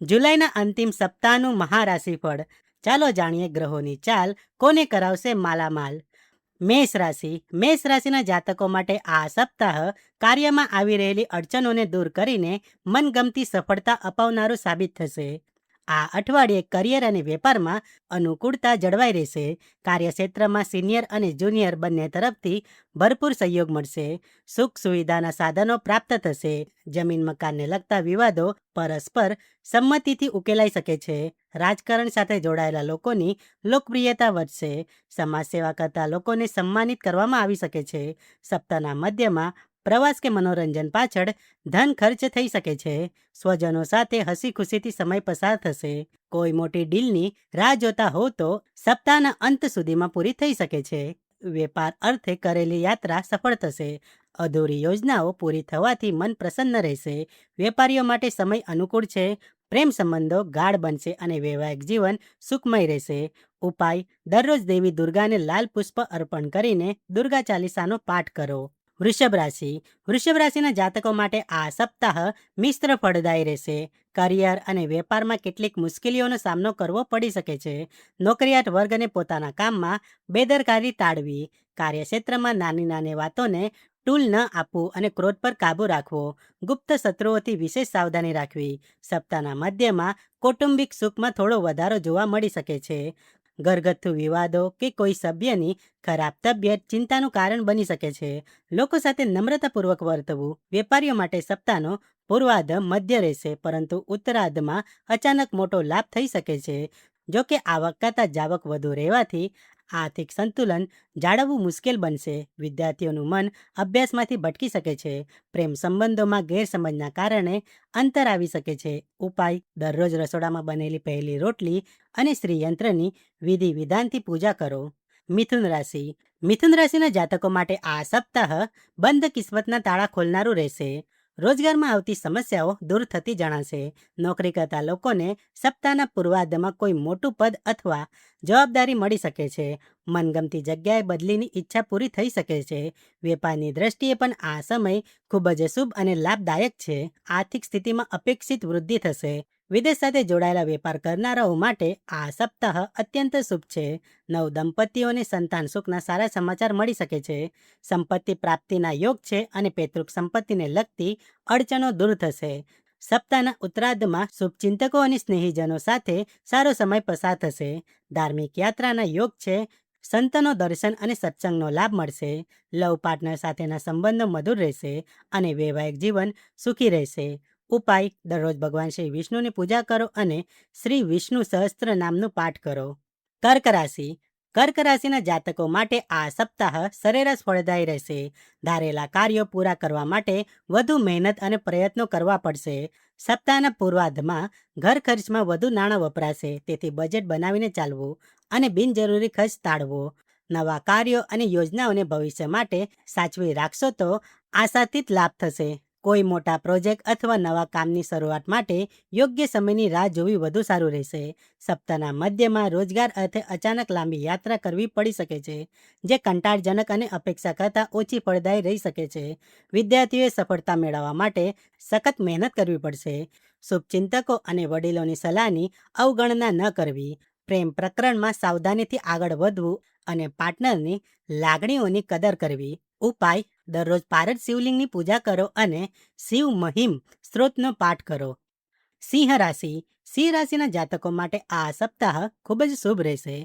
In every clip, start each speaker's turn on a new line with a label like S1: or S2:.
S1: જુલાઈના અંતિમ સપ્તાહનું મહારાશિફળ. ચાલો જાણીએ ગ્રહોની ચાલ કોને કરાવશે માલામાલ. મેષ રાશિના જાતકો માટે આ સપ્તાહ કાર્યમાં આવી રહેલી અડચણોને દૂર કરીને મનગમતી સફળતા અપાવનારું સાબિત થશે. આ અઠવાડિયે કરિયર અને વેપારમાં અનુકૂળતા જળવાઈ રહેશે. કાર્યક્ષેત્રમાં સિનિયર અને જુનિયર બંને તરફથી ભરપૂર સહયોગ મળશે. સુખ સુવિધાના સાધનો પ્રાપ્ત થશે. જમીન મકાનને લગતા વિવાદો પરસ્પર સંમતિથી ઉકેલાઈ શકે છે. રાજકારણ સાથે જોડાયેલા લોકોની લોકપ્રિયતા વધશે. સમાજ સેવા કરતા લોકોને સન્માનિત કરવામાં આવી શકે છે. સપ્તાહના મધ્યમાં પ્રવાસ કે મનોરંજન પાછળ ધન ખર્ચ થઈ શકે છે. સ્વજનો સાથે હસી ખુશીથી સમય પસાર થશે. કોઈ મોટી ડીલની રાહ જોતા હો તો સપ્તાહના અંત સુધીમાં પૂરી થઈ શકે છે. વેપાર અર્થે કરેલી યાત્રા સફળ થશે. અધૂરી યોજનાઓ પૂરી થવાથી મન પ્રસન્ન રહેશે. વેપારીઓ માટે સમય અનુકૂળ છે. પ્રેમ સંબંધો ગાઢ બનશે અને વૈવાહિક જીવન સુખમય રહેશે. ઉપાય: દરરોજ દેવી દુર્ગાને લાલ પુષ્પ અર્પણ કરીને દુર્ગા ચાલીસાનો પાઠ કરો. વૃષભ રાશિના જાતકો માટે આ સપ્તાહ મિશ્ર ફળદાયી રહેશે. કરિયર અને વેપારમાં કેટલીક મુશ્કેલીઓનો સામનો કરવો પડી શકે છે. નોકરિયાત વર્ગને પોતાના કામમાં બેદરકારી ટાળવી. કાર્યક્ષેત્રમાં નાની નાની વાતોને ટૂલ ન આપવું અને ક્રોધ પર કાબૂ રાખવો. ગુપ્ત શત્રુઓથી વિશેષ સાવધાની રાખવી. સપ્તાહના મધ્યમાં કૌટુંબિક સુખમાં થોડો વધારો જોવા મળી શકે છે. ઘરગથ્થુ વિવાદો કે કોઈ સભ્યની ખરાબ તબિયત ચિંતાનું કારણ બની શકે છે. લોકો સાથે નમ્રતાપૂર્વક વર્તવું. વેપારીઓ માટે સપ્તાહનો પૂર્વાર્ધ મધ્ય રહેશે, પરંતુ ઉત્તરાર્ધમાં અચાનક મોટો લાભ થઈ શકે છે. જો કે આવક કરતાં જાવક વધુ રહેવાથી આર્થિક સંતુલન જાળવવું મુશ્કેલ બનશે. વિદ્યાર્થીઓનું મન અભ્યાસમાંથી ભટકી શકે છે. પ્રેમ સંબંધોમાં ગેરસમજના કારણે અંતર આવી શકે છે. ઉપાય: દરરોજ રસોડામાં બનેલી પહેલી રોટલી અને શ્રીયંત્રની વિધિ વિધાનથી પૂજા કરો. મિથુન રાશિના જાતકો માટે આ સપ્તાહ બંધ કિસ્મતના તાળા ખોલનારું રહેશે. રોજગારમાં આવતી સમસ્યાઓ દૂર થતી જણાશે. નોકરી કરતા લોકોને સપ્તાહના પૂર્વાર્ધમાં કોઈ મોટું પદ અથવા જવાબદારી મળી શકે છે. મનગમતી જગ્યાએ બદલીની ઈચ્છા પૂરી થઈ શકે છે. વેપારની દ્રષ્ટિએ પણ આ સમય ખૂબ જ શુભ અને લાભદાયક છે. આર્થિક સ્થિતિમાં અપેક્ષિત વૃદ્ધિ થશે. વિદેશ સાથે જોડાયેલા વેપાર કરનારાઓ માટે આ સપ્તાહ અત્યંત શુભ છે. નવદંપતીઓને સંતાન સુખના સારા સમાચાર મળી શકે છે. સંપત્તિ પ્રાપ્તિના યોગ છે અને પૈતૃક સંપત્તિને લગતી અડચણો દૂર થશે. સપ્તાહના ઉત્તરાર્ધમાં શુભચિંતકો અને સ્નેહીજનો સાથે સારો સમય પસાર થશે. ધાર્મિક યાત્રાના યોગ છે. સંતનો દર્શન અને સત્સંગનો લાભ મળશે. લવ પાર્ટનર સાથેના સંબંધો મધુર રહેશે અને વૈવાહિક જીવન સુખી રહેશે. ઉપાય: દરરોજ ભગવાન શ્રી વિષ્ણુની પૂજા કરો અને શ્રી વિષ્ણુ સહસ્ત્ર નામનું પાઠ કરો. કર્ક રાશિના જાતકો માટે આ સપ્તાહ સરેરાશ ફળદાયી રહેશે. ધારેલા કાર્યો પૂરા કરવા માટે વધુ મહેનત અને પ્રયત્નો કરવા પડશે. સપ્તાહના પૂર્વાર્ધમાં ઘર ખર્ચમાં વધુ નાણાં વપરાશે, તેથી બજેટ બનાવીને ચાલવું અને બિનજરૂરી ખર્ચ ટાળવો. નવા કાર્યો અને યોજનાઓને ભવિષ્ય માટે સાચવી રાખશો તો આશાતીત લાભ થશે. કોઈ મોટા પ્રોજેક્ટ અથવા નવા કામની શરૂઆત માટે યોગ્ય સમયની રાહ જોવી વધુ સારું રહેશે. સપ્તાહના મધ્યમાં રોજગાર અર્થે અચાનક લાંબી યાત્રા કરવી પડી શકે છે, જે કંટાળજનક અને અપેક્ષા કરતાં ઓછી ફળદાયી રહી શકે છે. વિદ્યાર્થીઓએ સફળતા મેળવવા માટે સખત મહેનત કરવી પડશે. શુભચિંતકો અને વડીલોની સલાહની અવગણના ન કરવી. પ્રેમ પ્રકરણમાં સાવધાનીથી આગળ વધવું અને પાર્ટનરની લાગણીઓની કદર કરવી. ઉપાય: દરરોજ પારદ શિવલિંગની પૂજા કરો અને શિવ મહિમ સ્ત્રોતનો પાઠ કરો. સિંહ રાશિના જાતકો માટે આ સપ્તાહ ખૂબ જ શુભ રહેશે.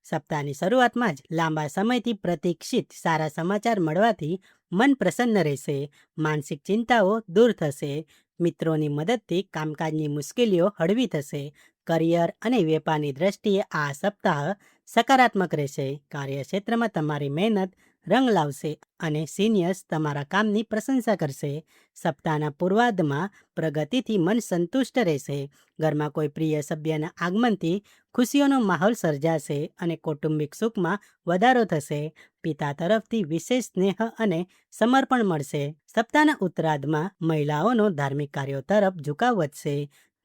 S1: સપ્તાહની શરૂઆતમાં જ લાંબા સમયથી પ્રતીક્ષિત સારા સમાચાર મળવાથી મન પ્રસન્ન રહેશે. માનસિક ચિંતાઓ દૂર થશે. મિત્રોની મદદથી કામકાજની મુશ્કેલીઓ હળવી થશે. કરિયર અને વેપારની દ્રષ્ટિએ આ સપ્તાહ સકારાત્મક રહેશે. કાર્યક્ષેત્રમાં તમારી મહેનત રંગ લાવશે અને સિનિયર્સ તમારા કામની પ્રશંસા કરશે. સપ્તાહના પૂર્વાર્ધમાં પ્રગતિથી મન સંતુષ્ટ રહેશે. ઘરમાં કોઈ પ્રિય સભ્યના આગમનથી ખુશીઓનો માહોલ સર્જાશે અને કૌટુંબિક સુખમાં વધારો થશે. પિતા તરફથી વિશેષ સ્નેહ અને સમર્પણ મળશે. સપ્તાહના ઉત્તરાર્ધમાં મહિલાઓનો ધાર્મિક કાર્યો તરફ ઝુકાવ વધશે.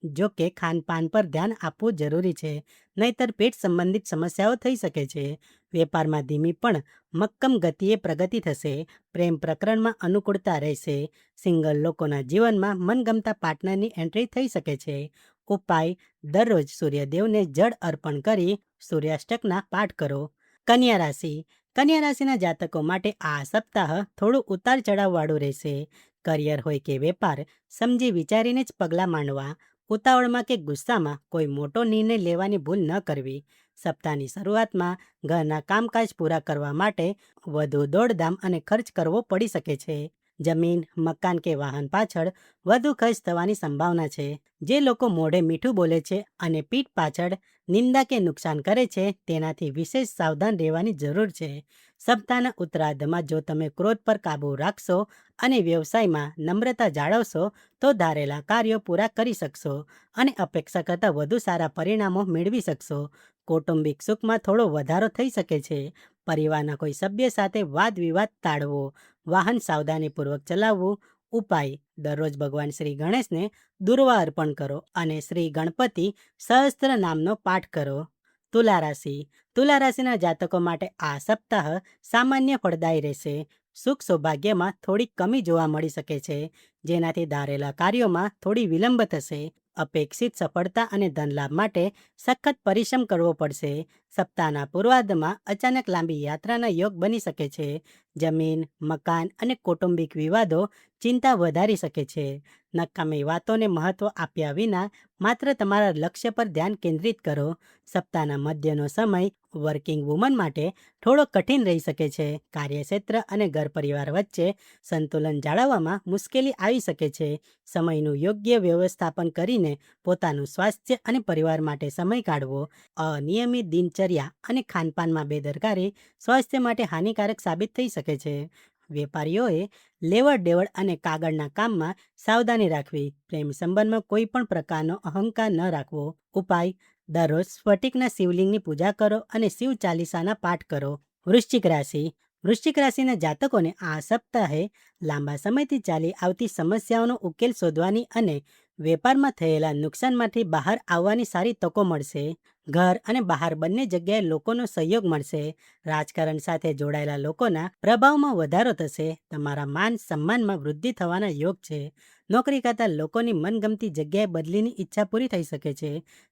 S1: જો કે ખાનપાન પર ધ્યાન આપવું જરૂરી છે, નહીતર પેટ સંબંધિત સમસ્યાઓ થઈ શકે છે. વેપારમાં ધીમી પણ મક્કમ ગતિએ પ્રગતિ થશે. પ્રેમ પ્રકરણમાં અનુકૂળતા રહેશે. સિંગલ લોકોના જીવનમાં મનગમતા પાર્ટનરની એન્ટ્રી થઈ શકે છે. ઉપાય: દરરોજ સૂર્યદેવને જળ અર્પણ કરી સૂર્યાષ્ટકના પાઠ કરો. કન્યા રાશિ. કન્યા રાશિના જાતકો માટે આ સપ્તાહ થોડું ઉતાર ચઢાવવાળું રહેશે. કરિયર હોય કે વેપાર, સમજી વિચારીને જ પગલાં માંડવા. ઉતાવળમાં કે ગુસ્સામાં કોઈ મોટો નિર્ણય લેવાની ભૂલ ન કરવી. સપ્તાહની શરૂઆતમાં ઘરના કામકાજ પૂરા કરવા માટે વધુ દોડધામ અને ખર્ચ કરવો પડી શકે છે. જમીન, મકાન કે વાહન પાછળ વધુ ખર્ચ થવાની સંભાવના છે. જે લોકો મોઢે મીઠું બોલે છે અને પીઠ પાછળ નિંદા કે નુકસાન કરે છે, તેનાથી વિશેષ સાવધાન રહેવાની જરૂર છે. સપ્તાહના ઉત્તરાર્ધમાં જો તમે ક્રોધ પર કાબૂ રાખશો અને વ્યવસાયમાં નમ્રતા જાળવશો તો ધારેલા કાર્યો પૂરા કરી શકશો અને અપેક્ષા કરતાં વધુ સારા પરિણામો મેળવી શકશો. કૌટુંબિક સુખમાં થોડો વધારો થઈ શકે છે. પરિવારના કોઈ સભ્ય સાથે વાદ વિવાદ ટાળવો. વાહન સાવધાનીપૂર્વક ચલાવવું. ઉપાય: દરરોજ ભગવાન શ્રી ગણેશને દુર્વા અર્પણ કરો અને શ્રી ગણપતિ સહસ્ત્ર નામનો પાઠ કરો. તુલા રાશિ. તુલા રાશિના જાતકો માટે આ સપ્તાહ સામાન્ય ફળદાયી રહેશે. સુખ સૌભાગ્યમાં થોડી કમી જોવા મળી શકે છે, જેનાથી ધારેલા કાર્યોમાં થોડી વિલંબ થશે. અપેક્ષિત સફળતા અને ધનલાભ માટે સખત પરિશ્રમ કરવો પડશે. સપ્તાહના પૂર્વાર્ધમાં અચાનક લાંબી યાત્રાના યોગ બની શકે છે. જમીન, મકાન અને કૌટુંબિક વિવાદો ચિંતા વધારી શકે છે. નકામી વાતોને મહત્વ આપ્યા વિના માત્ર તમારા લક્ષ્ય પર ધ્યાન કેન્દ્રિત કરો. સપ્તાહના મધ્યનો સમય વર્કિંગ વુમન માટે થોડો કઠિન રહી શકે છે. કાર્યક્ષેત્ર અને ઘર પરિવાર વચ્ચે સંતુલન જાળવવામાં મુશ્કેલી આવી શકે છે. સમયનું યોગ્ય વ્યવસ્થાપન કરીને પોતાનું સ્વાસ્થ્ય અને પરિવાર માટે સમય કાઢવો. અનિયમિત દિનચર્યા અને ખાનપાનમાં બેદરકારી સ્વાસ્થ્ય માટે હાનિકારક સાબિત થઈ શકે છે. વેપારીઓએ લેવડ દેવડ અને કાગળના કામમાં સાવધાની રાખવી. પ્રેમ સંબંધમાં કોઈ પણ પ્રકારનો અહંકાર ન રાખવો. ઉપાય: દરરોજ સ્ફટિકના શિવલિંગની પૂજા કરો અને શિવ ચાલીસાના પાઠ કરો. વૃશ્ચિક રાશિ. વૃશ્ચિક રાશિના જાતકોને આ સપ્તાહે લાંબા સમયથી ચાલી આવતી સમસ્યાઓનો ઉકેલ શોધવાની અને વેપારમાં થયેલા નુકસાનમાંથી બહાર આવવાની સારી તકો મળશે. ઘર અને બહાર બંને જગ્યાએ લોકોનો સહયોગ મળશે. રાજકારણ સાથે જોડાયેલા લોકોના પ્રભાવમાં વધારો થશે. તમારા માન સન્માનમાં વૃદ્ધિ થવાના યોગ છે. નોકરી કરતા લોકોની મનગમતી જગ્યાએ બદલીની ઈચ્છા પૂરી થઈ શકે છે.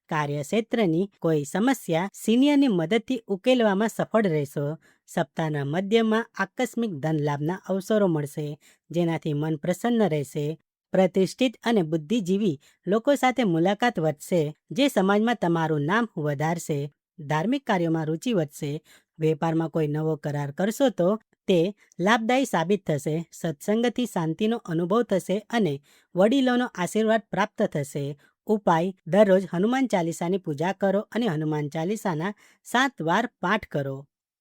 S1: કાર્યક્ષેત્રની કોઈ સમસ્યા સિનિયરની મદદથી ઉકેલવામાં સફળ રહેશો. સપ્તાહના મધ્યમાં આકસ્મિક ધનલાભના અવસરો મળશે, જેનાથી મન પ્રસન્ન રહેશે. પ્રતિષ્ઠિત અને બુદ્ધિજીવી લોકો સાથે મુલાકાત વધશે, જે સમાજમાં તમારું નામ વધારશે. ધાર્મિક કાર્યોમાં રુચિ વધશે. વેપારમાં કોઈ નવો કરાર કરશો તો તે લાભદાયી સાબિત થશે. સત્સંગથી શાંતિનો અનુભવ થશે અને વડીલોનો આશીર્વાદ પ્રાપ્ત થશે. ઉપાય: દરરોજ હનુમાન ચાલીસાની પૂજા કરો અને હનુમાન ચાલીસાના 7 વાર પાઠ કરો.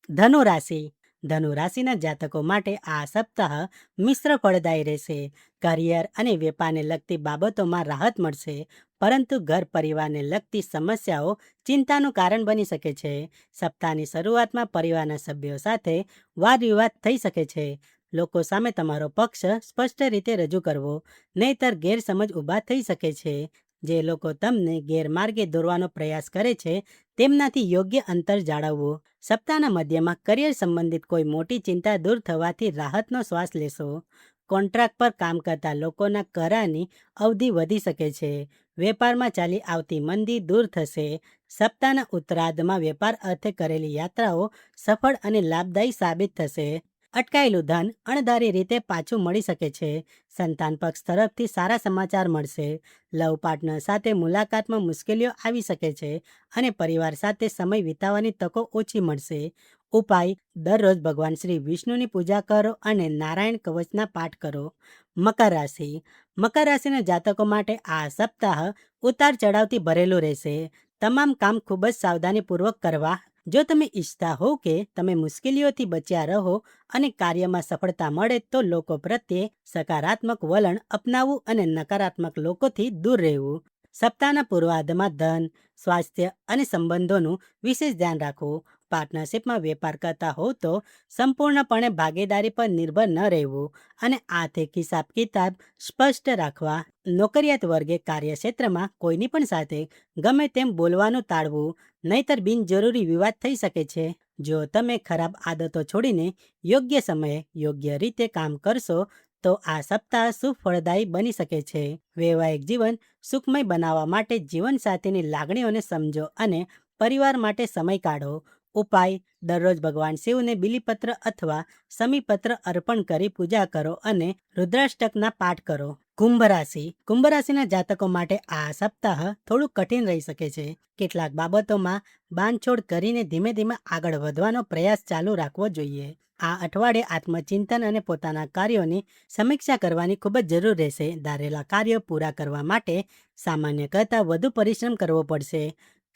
S1: ધનુ રાશિ. ધનુ રાશિના જાતકો માટે આ સપ્તાહ મિશ્ર ફળદાયી રહેશે. કરિયર અને વેપારને લગતી બાબતોમાં રાહત મળશે, પરંતુ ઘર પરિવારને લગતી સમસ્યાઓ ચિંતાનું કારણ બની શકે છે. સપ્તાહની શરૂઆતમાં પરિવારના સભ્યો સાથે વાદ વિવાદ થઈ શકે છે. લોકો સામે તમારો પક્ષ સ્પષ્ટ રીતે રજૂ કરવો, નહીંતર ગેરસમજ ઊભા થઈ શકે છે. જે લોકો તમને ગેરમાર્ગે દોરવાનો પ્રયાસ કરે છે, તેમનાથી યોગ્ય અંતર જાળવવું. સપ્તાહના મધ્યમાં કરિયર સંબંધિત કોઈ મોટી ચિંતા દૂર થવાથી રાહતનો શ્વાસ લેશો. કોન્ટ્રાક્ટ પર કામ કરતા લોકોના કરારની અવધિ વધી શકે છે. વેપારમાં ચાલી આવતી મંદી દૂર થશે. સપ્તાહના ઉત્તરાર્ધમાં વેપાર અર્થે કરેલી યાત્રાઓ સફળ અને લાભદાયી સાબિત થશે. અટકાયેલું ધન અણધારી રીતે પાછું મળી શકે છે. સંતાન પક્ષ તરફથી સારા સમાચાર મળશે. લવ પાર્ટનર સાથે મુલાકાતમાં મુશ્કેલીઓ આવી શકે છે અને પરિવાર સાથે સમય વિતાવવાની તકો ઓછી મળશે. ઉપાય: દરરોજ ભગવાન શ્રી વિષ્ણુની પૂજા કરો અને નારાયણ કવચના પાઠ કરો. મકર રાશિ. મકર રાશિના જાતકો માટે આ સપ્તાહ ઉતાર ચઢાવથી ભરેલું રહેશે. તમામ કામ ખૂબ જ સાવધાનીપૂર્વક કરવા. જો તમે ઈચ્છતા હો કે તમે મુશ્કેલીઓથી બચ્યા રહો અને કાર્યમાં સફળતા મળે, તો લોકો પ્રત્યે સકારાત્મક વલણ અપનાવવું અને નકારાત્મક લોકોથી દૂર રહેવું. સપ્તાહના પૂર્વાર્ધમાં ધન, સ્વાસ્થ્ય અને સંબંધોનું વિશેષ ધ્યાન રાખવું. પાર્ટનરશિપમાં વેપાર કરતા હો તો સંપૂર્ણપણે ભાગીદારી પર નિર્ભર ન રહેવું અને આર્થિક હિસાબ કિતાબ સ્પષ્ટ રાખવા. નોકરિયાત વર્ગે કાર્યક્ષેત્રમાં કોઈની પણ સાથે ગમે તેમ બોલવાનું ટાળવું, નહીંતર બિનજરૂરી વિવાદ થઈ શકે છે. જો તમે ખરાબ આદતો છોડીને યોગ્ય સમયે યોગ્ય રીતે કામ કરશો તો આ સપ્તાહ શુભ ફળદાયી બની શકે છે. વૈવાહિક જીવન સુખમય બનાવવા માટે જીવનસાથીની લાગણીઓને સમજો અને પરિવાર માટે સમય કાઢો. ઉપાય: દરરોજ ભગવાન શિવને બિલીપત્ર અથવા સમીપત્ર અર્પણ કરી પૂજા કરો અને રુદ્રાષ્ટકના પાઠ કરો. કુંભ રાશિ. કુંભ રાશિના જાતકો માટે આ સપ્તાહ થોડું કઠિન રહી શકે છે. કેટલાક બાબતોમાં બાંધછોડ કરીને ધીમે ધીમે આગળ વધવાનો પ્રયાસ ચાલુ રાખવો જોઈએ. આ અઠવાડિયે આત્મચિંતન અને પોતાના કાર્યોની સમીક્ષા કરવાની ખૂબ જ જરૂર રહેશે. ધારેલા કાર્યો પૂરા કરવા માટે સામાન્ય કરતાં વધુ પરિશ્રમ કરવો પડશે.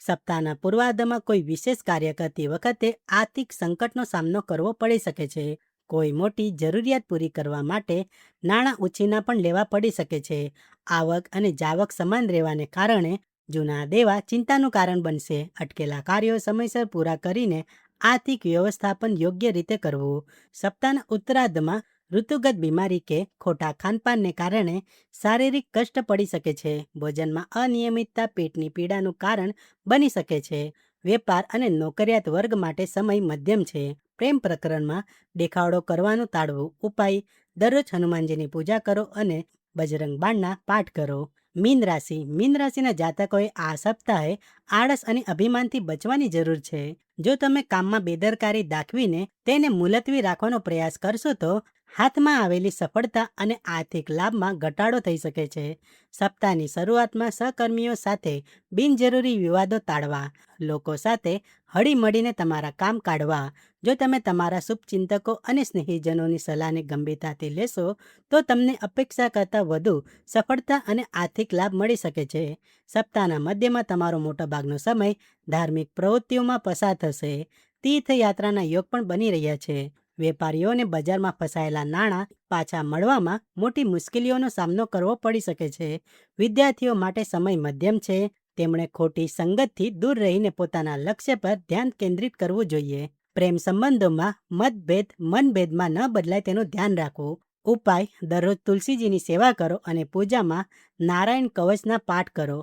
S1: સપ્તાહના પૂર્વાર્ધમાં કોઈ વિશેષ કાર્ય કરતી વખતે આર્થિક સંકટનો સામનો કરવો પડી શકે છે. કોઈ મોટી જરૂરિયાત પૂરી કરવા માટે નાણાં ઉછીના પણ લેવા પડી શકે છે. આવક અને જાવક સમાન રહેવાને કારણે જૂના દેવા ચિંતાનું કારણ બનશે. અટકેલા કાર્યો સમયસર પૂરા કરીને આર્થિક વ્યવસ્થાપન યોગ્ય રીતે કરવું. સપ્તાહના ઉત્તરાર્ધમાં ઋતુગત બીમારી કે ખોટા ખાનપાનને કારણે શારીરિક કષ્ટ પડી શકે છે. ભોજનમાં અનિયમિતતા પેટની પીડાનું કારણ બની શકે છે. વેપાર અને નોકરિયાત વર્ગ માટે સમય મધ્યમ છે. પ્રેમ પ્રકરણમાં દેખાડો કરવાનું ટાળવું. ઉપાય: દરરોજ હનુમાનજીની પૂજા કરો અને બજરંગ બાણના પાઠ કરો. મીન રાશિ. મીન રાશિના જાતકોએ આ સપ્તાહે આળસ અને અભિમાનથી બચવાની જરૂર છે. જો તમે કામમાં બેદરકારી દાખવીને તેને મુલતવી રાખવાનો પ્રયાસ કરશો તો હાથમાં આવેલી સફળતા અને આર્થિક લાભમાં ઘટાડો થઈ શકે છે. સપ્તાહની શરૂઆતમાં સહકર્મીઓ સાથે બિનજરૂરી વિવાદો ટાળવા. લોકો સાથે હળીમળીને તમારા કામ કાઢવા. જો તમે તમારા શુભચિંતકો અને સ્નેહીજનોની સલાહને ગંભીરતાથી લેશો તો તમને અપેક્ષા કરતાં વધુ સફળતા અને આર્થિક લાભ મળી શકે છે. સપ્તાહના મધ્યમાં તમારો મોટાભાગનો સમય ધાર્મિક પ્રવૃત્તિઓમાં પસાર થશે. તીર્થયાત્રાના યોગ પણ બની રહ્યા છે. વેપારીઓને બજારમાં ફસાયેલા નાણાં પાછા મળવામાં મોટી મુશ્કેલીઓનો સામનો કરવો પડી શકે છે. વિદ્યાર્થીઓ માટે સમય મધ્યમ છે. તેમણે ખોટી સંગતથી દૂર રહીને પોતાના લક્ષ્ય પર ધ્યાન કેન્દ્રિત કરવું જોઈએ. પ્રેમ સંબંધોમાં મતભેદ મનભેદમાં ન બદલાય તેનું ધ્યાન રાખવું. ઉપાય: દરરોજ તુલસીજીની સેવા કરો અને પૂજામાં નારાયણ કવચના પાઠ કરો.